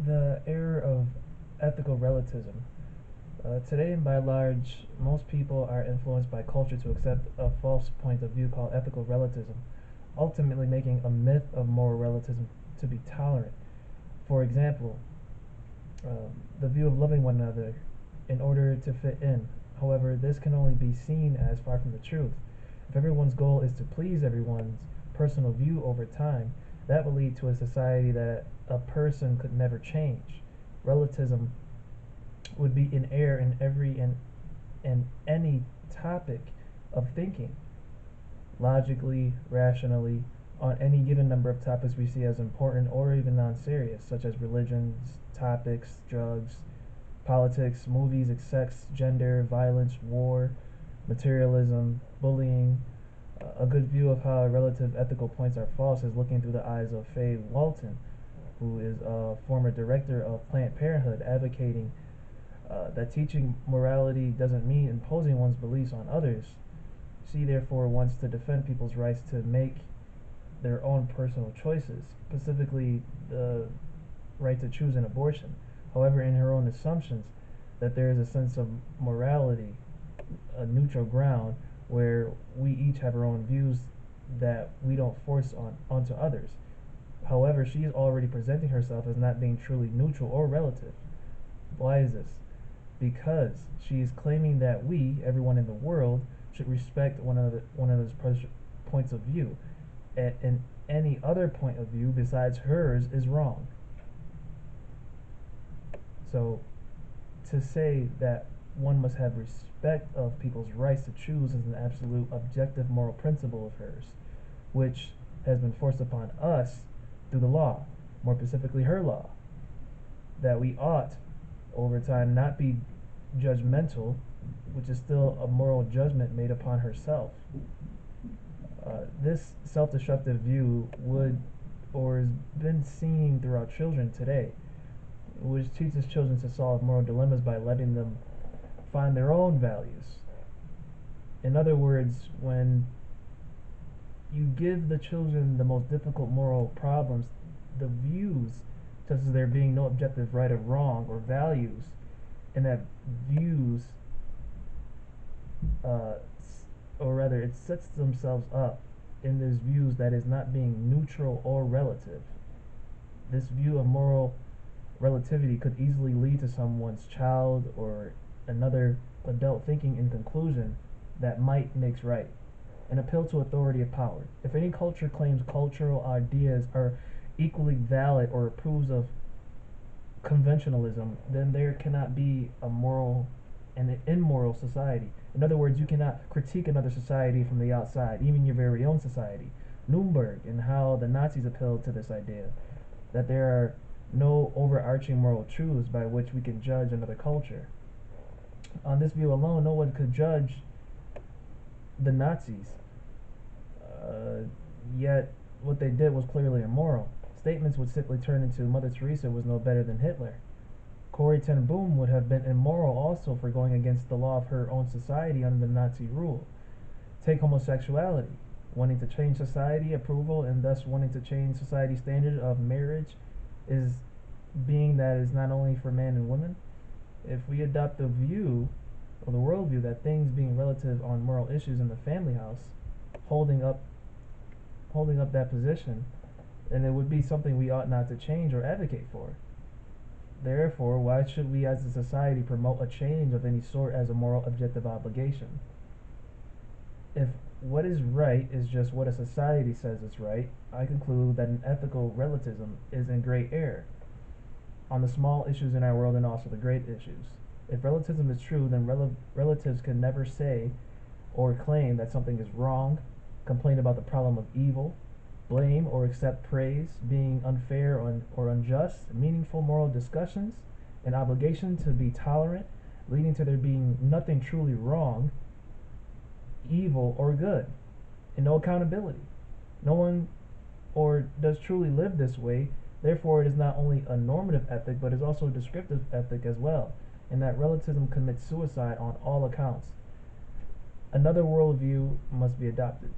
The error of ethical relativism. Today, and by large, most people are influenced by culture to accept a false point of view called ethical relativism, ultimately making a myth of moral relativism to be tolerant. For example, the view of loving one another in order to fit in. However, this can only be seen as far from the truth. If everyone's goal is to please everyone's personal view over time, that will lead to a society that a person could never change. Relativism would be in error in every and any topic of thinking, logically, rationally, on any given number of topics we see as important or even non-serious, such as religions, topics, drugs, politics, movies, sex, gender, violence, war, materialism, bullying. A good view of how relative ethical points are false is looking through the eyes of Faye Walton, who is a former director of Planned Parenthood, advocating that teaching morality doesn't mean imposing one's beliefs on others. She therefore wants to defend people's rights to make their own personal choices, specifically the right to choose an abortion. However, in her own assumptions, that there is a sense of morality, a neutral ground where we each have our own views that we don't force onto others. However, she is already presenting herself as not being truly neutral or relative. Why is this? Because she is claiming that we, everyone in the world, should respect one another's points of view, and any other point of view besides hers is wrong. So, to say that one must have respect of people's rights to choose is an absolute objective moral principle of hers, which has been forced upon us through the law, more specifically her law, that we ought, over time, not be judgmental, which is still a moral judgment made upon herself. This self-destructive view would, or has been seen throughout children today, which teaches children to solve moral dilemmas by letting them find their own values. In other words, when you give the children the most difficult moral problems, the views, such as there being no objective right or wrong or values, and that views, uh, or rather, it sets themselves up in these views that is not being neutral or relative. This view of moral relativity could easily lead to someone's child or another adult thinking in conclusion that might makes right, an appeal to authority of power. If any culture claims cultural ideas are equally valid or approves of conventionalism, then there cannot be a moral and an immoral society. In other words, you cannot critique another society from the outside, even your very own society. Nuremberg and how the Nazis appealed to this idea that there are no overarching moral truths by which we can judge another culture. On this view alone, no one could judge the Nazis, uh, yet what they did was clearly immoral. Statements would simply turn into Mother Teresa was no better than Hitler. Corrie ten Boom would have been immoral also for going against the law of her own society under the Nazi rule. Take homosexuality, wanting to change society approval and thus wanting to change society's standard of marriage is being that is not only for man and women. If we adopt the view or the worldview that things being relative on moral issues in the family house, holding up that position, then it would be something we ought not to change or advocate for. Therefore, why should we as a society promote a change of any sort as a moral objective obligation? If what is right is just what a society says is right, I conclude that an ethical relativism is in great error on the small issues in our world and also the great issues. If relativism is true, then relatives can never say or claim that something is wrong, complain about the problem of evil, blame or accept praise, being unfair or unjust, meaningful moral discussions, an obligation to be tolerant, leading to there being nothing truly wrong, evil, or good, and no accountability. No one or does truly live this way, therefore it is not only a normative ethic, but is also a descriptive ethic as well, and that relativism commits suicide on all accounts. Another worldview must be adopted.